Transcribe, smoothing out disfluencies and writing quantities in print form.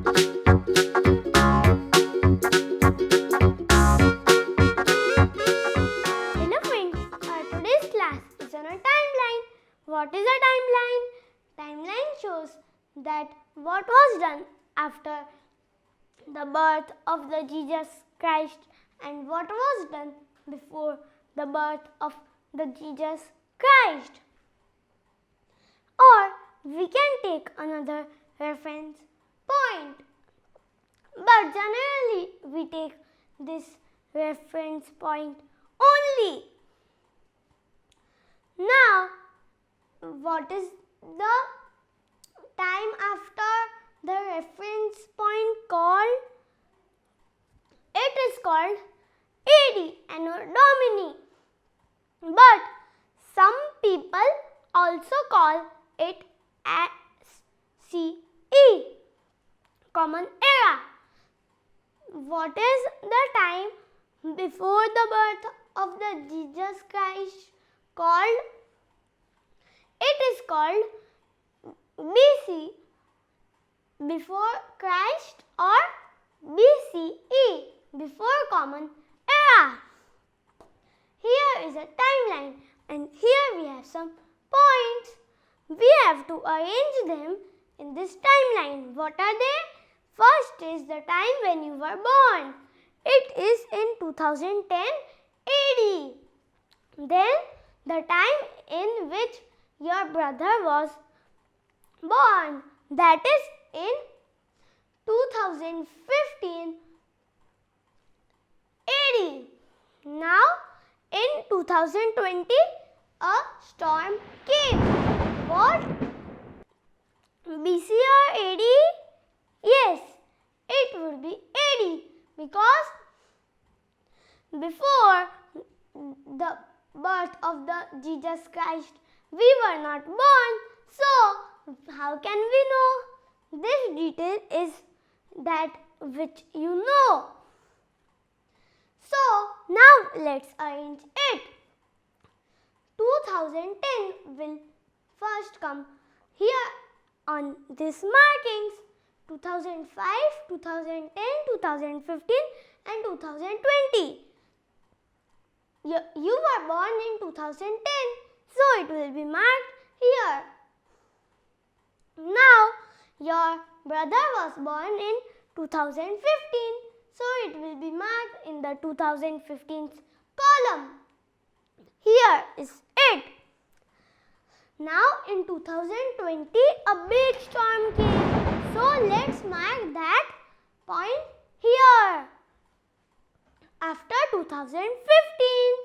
Hello friends, our today's class is on a timeline. What is a timeline? Timeline shows that what was done after the birth of the Jesus Christ and what was done before the birth of the Jesus Christ. Or we can take another reference point. But generally we take this reference point only. Now, what is the time after the reference point called? It is called AD, Anno Domini. But some people also call it ICSE, Common Era. What is the time before the birth of the Jesus Christ called? It is called BC, before Christ, or BCE, before Common Era. Here is a timeline and here we have some points. We have to arrange them in this timeline. What are they? First is the time when you were born. It is in 2010 AD. Then the time in which your brother was born. That is in 2015 AD. Now in 2020 a storm came. What? BC or AD? Yes, it would be AD because before the birth of the Jesus Christ we were not born. So how can we know? This detail is that which you know. So now let's arrange it. 2010 will first come here on this markings. 2005, 2010, 2015 and 2020. You were born in 2010, so it will be marked here. Now, your brother was born in 2015, so it will be marked in the 2015 column. Here is it. Now, in 2020, a big storm came. So, let's mark that point here. After 2015.